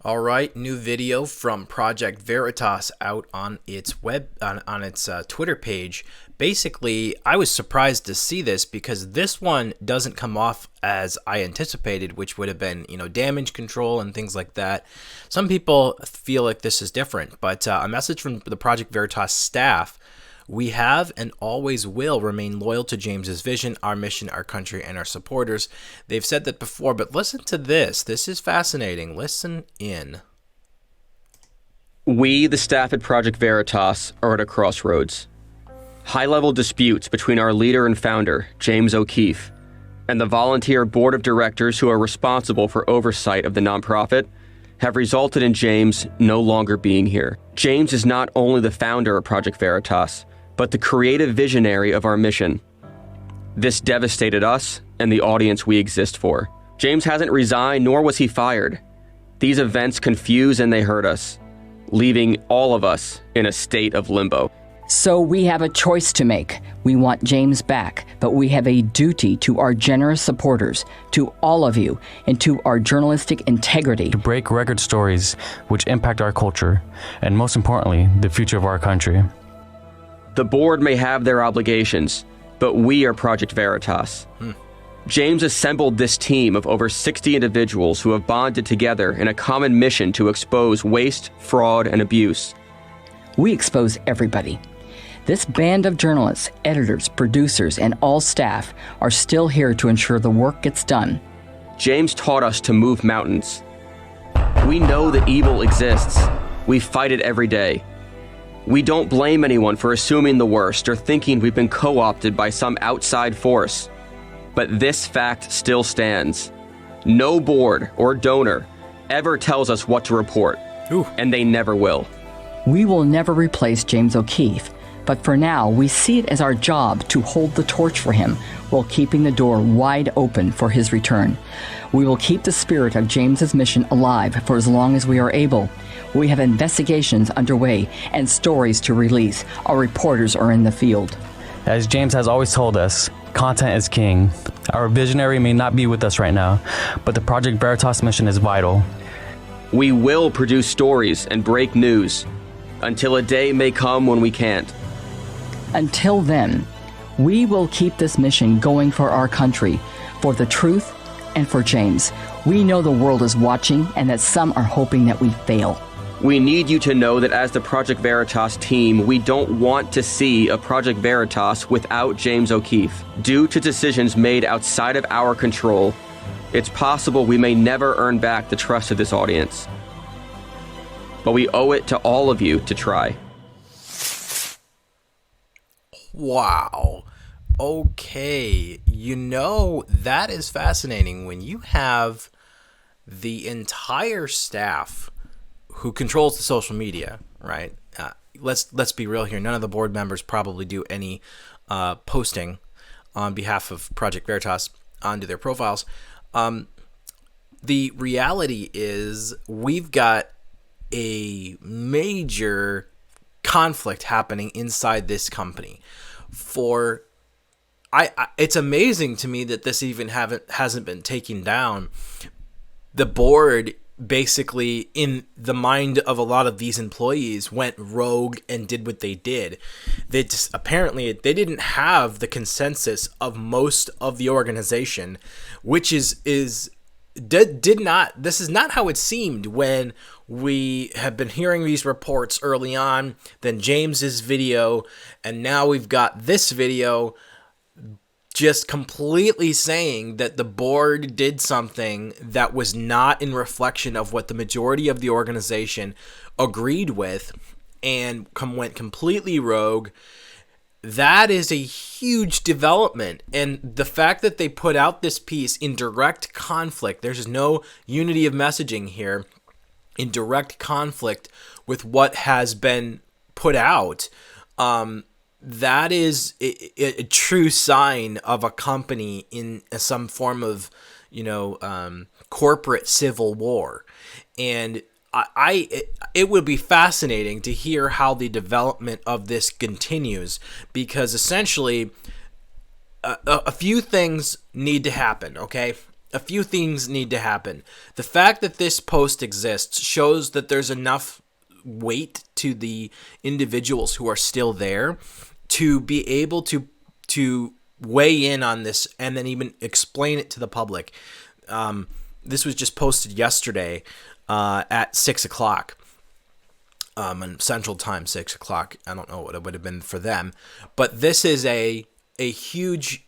All right, new video from Project Veritas out on its Twitter page. Basically, I was surprised to see this because this one doesn't come off as I anticipated, which would have been, damage control and things like that. Some people feel like this is different, but a message from the Project Veritas staff: we have and always will remain loyal to James's vision, our mission, our country, and our supporters. They've said that before, but listen to this. This is fascinating. Listen in. We, the staff at Project Veritas, are at a crossroads. High-level disputes between our leader and founder, James O'Keefe, and the volunteer board of directors who are responsible for oversight of the nonprofit have resulted in James no longer being here. James is not only the founder of Project Veritas, but the creative visionary of our mission. This devastated us and the audience we exist for. James hasn't resigned, nor was he fired. These events confuse and they hurt us, leaving all of us in a state of limbo. So we have a choice to make. We want James back, but we have a duty to our generous supporters, to all of you, and to our journalistic integrity. To break record stories which impact our culture, and most importantly, the future of our country. The board may have their obligations, but we are Project Veritas. James assembled this team of over 60 individuals who have bonded together in a common mission to expose waste, fraud, and abuse. We expose everybody. This band of journalists, editors, producers, and all staff are still here to ensure the work gets done. James taught us to move mountains. We know that evil exists. We fight it every day. We don't blame anyone for assuming the worst or thinking we've been co-opted by some outside force. But this fact still stands. No board or donor ever tells us what to report, and they never will. We will never replace James O'Keefe, but for now, we see it as our job to hold the torch for him while keeping the door wide open for his return. We will keep the spirit of James's mission alive for as long as we are able. We have investigations underway and stories to release. Our reporters are in the field. As James has always told us, content is king. Our visionary may not be with us right now, but the Project Veritas mission is vital. We will produce stories and break news until a day may come when we can't. Until then, we will keep this mission going for our country, for the truth, and for James. We know the world is watching and that some are hoping that we fail. We need you to know that as the Project Veritas team, we don't want to see a Project Veritas without James O'Keefe. Due to decisions made outside of our control, it's possible we may never earn back the trust of this audience. But we owe it to all of you to try. Wow. Okay. That is fascinating when you have the entire staff who controls the social media, right? Let's be real here. None of the board members probably do any posting on behalf of Project Veritas onto their profiles. The reality is we've got a major conflict happening inside this company. It's amazing to me that this even hasn't been taken down. The board, basically, in the mind of a lot of these employees, went rogue and did what they did. They just apparently they didn't have the consensus of most of the organization, which did not. This is not how it seemed when we have been hearing these reports early on. Then James's video, and now we've got this video just completely saying that the board did something that was not in reflection of what the majority of the organization agreed with and went completely rogue. That is a huge development. And the fact that they put out this piece in direct conflict, there's no unity of messaging here, in direct conflict with what has been put out, that is a true sign of a company in some form of, corporate civil war. And it would be fascinating to hear how the development of this continues, because essentially a few things need to happen, okay? a few things need to happen. The fact that this post exists shows that there's enough weight to the individuals who are still there to be able to weigh in on this and then even explain it to the public. This was just posted yesterday at 6 o'clock. On Central Time, 6 o'clock. I don't know what it would have been for them, but this is a huge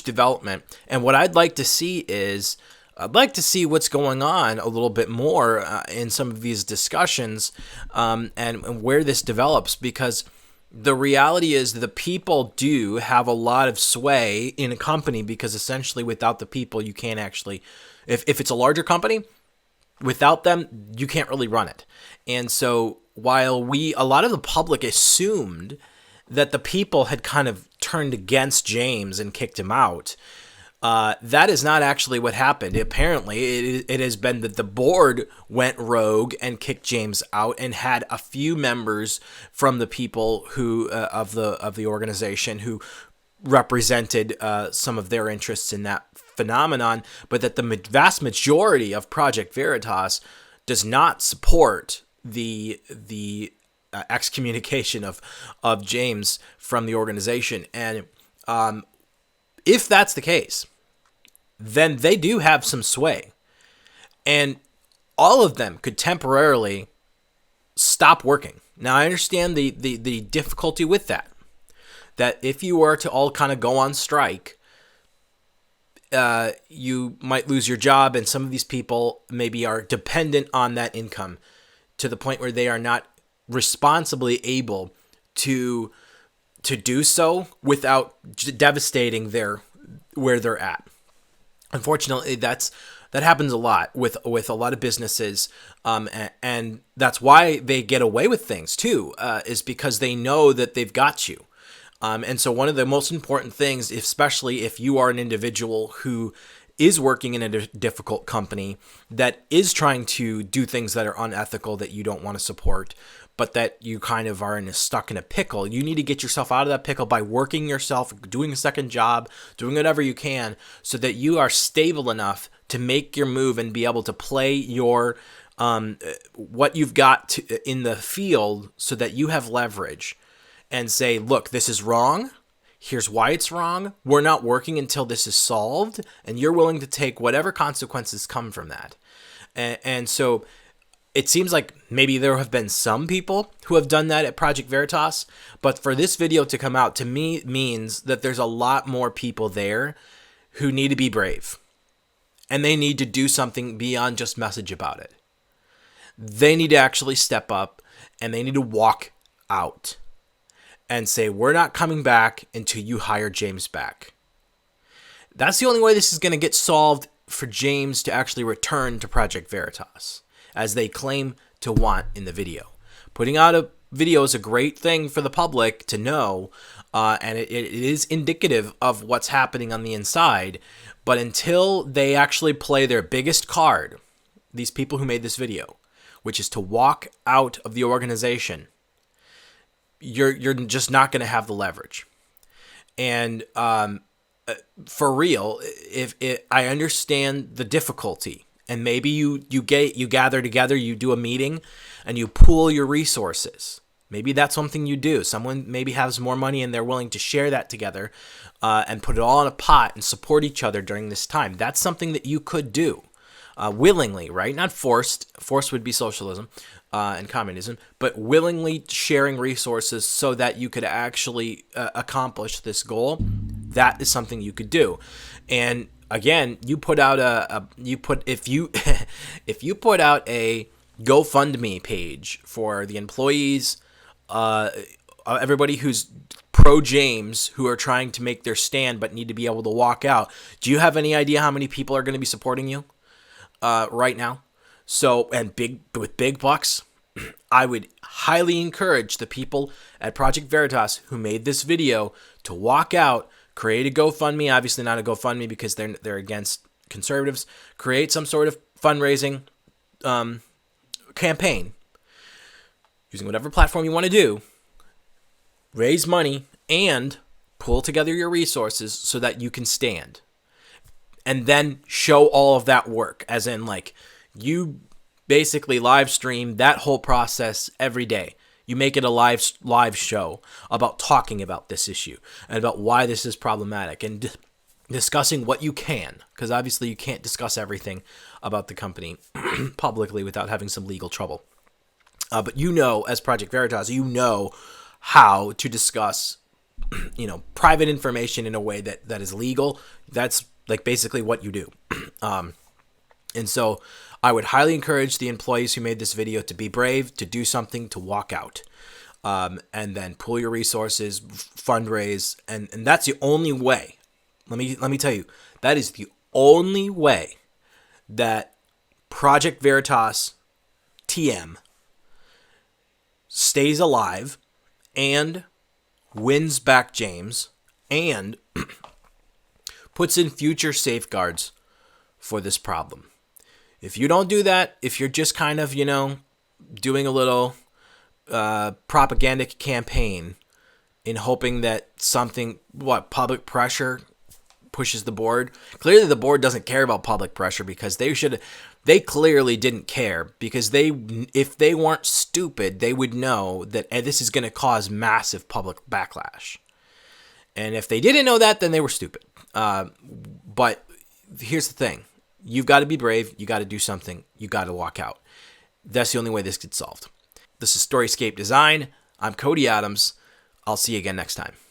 development. And what I'd like to see is, I'd like to see what's going on a little bit more in some of these discussions, and where this develops, because the reality is the people do have a lot of sway in a company, because essentially without the people, you can't actually, if it's a larger company, without them, you can't really run it. And so while a lot of the public assumed that the people had kind of turned against James and kicked him out, that is not actually what happened. Apparently, it has been that the board went rogue and kicked James out, and had a few members from the people who of the organization who represented some of their interests in that phenomenon, but that the vast majority of Project Veritas does not support the excommunication of James from the organization. And if that's the case, then they do have some sway, and all of them could temporarily stop working. Now, I understand the difficulty with that if you were to all kind of go on strike, you might lose your job, and some of these people maybe are dependent on that income to the point where they are not responsibly able to do so without devastating where they're at. Unfortunately, that happens a lot with a lot of businesses, and that's why they get away with things too, is because they know that they've got you. And so one of the most important things, especially if you are an individual who is working in a difficult company that is trying to do things that are unethical that you don't want to support, but that you kind of are stuck in a pickle, you need to get yourself out of that pickle by working yourself, doing a second job, doing whatever you can so that you are stable enough to make your move and be able to play your what you've got in the field so that you have leverage and say, look, this is wrong. Here's why it's wrong. We're not working until this is solved, and you're willing to take whatever consequences come from that. And so it seems like maybe there have been some people who have done that at Project Veritas, but for this video to come out, to me, means that there's a lot more people there who need to be brave, and they need to do something beyond just message about it. They need to actually step up, and they need to walk out and say, we're not coming back until you hire James back. That's the only way this is going to get solved for James to actually return to Project Veritas, as they claim to want in the video. Putting out a video is a great thing for the public to know, and it is indicative of what's happening on the inside. But until they actually play their biggest card, these people who made this video, which is to walk out of the organization, you're just not going to have the leverage. And for real, I understand the difficulty, and maybe you gather together, you do a meeting, and you pool your resources. Maybe that's something you do. Someone maybe has more money and they're willing to share that together and put it all in a pot and support each other during this time. That's something that you could do willingly, right? Not forced. Forced would be socialism and communism, but willingly sharing resources so that you could actually accomplish this goal. That is something you could do. And again, you put out if you put out a GoFundMe page for the employees, everybody who's pro James, who are trying to make their stand but need to be able to walk out. Do you have any idea how many people are going to be supporting you right now? So, and with big bucks, I would highly encourage the people at Project Veritas who made this video to walk out, create a GoFundMe. Obviously not a GoFundMe because they're against conservatives. Create some sort of fundraising campaign using whatever platform you want to do. Raise money and pull together your resources so that you can stand. and then show all of that work, as in like you basically live stream that whole process every day. You make it a live show about talking about this issue and about why this is problematic and discussing what you can, because obviously you can't discuss everything about the company publicly without having some legal trouble. But as Project Veritas, how to discuss, private information in a way that is legal. That's like basically what you do. And so I would highly encourage the employees who made this video to be brave, to do something, to walk out, and then pool your resources, fundraise, and that's the only way. Let me tell you, that is the only way that Project Veritas TM stays alive and wins back James and puts in future safeguards for this problem. If you don't do that, if you're just kind of, doing a little propagandic campaign in hoping that public pressure pushes the board. Clearly the board doesn't care about public pressure, because they clearly didn't care, because if they weren't stupid, they would know that this is going to cause massive public backlash. And if they didn't know that, then they were stupid. But here's the thing. You've got to be brave. You got to do something. You got to walk out. That's the only way this gets solved. This is Storyscape Design. I'm Cody Adams. I'll see you again next time.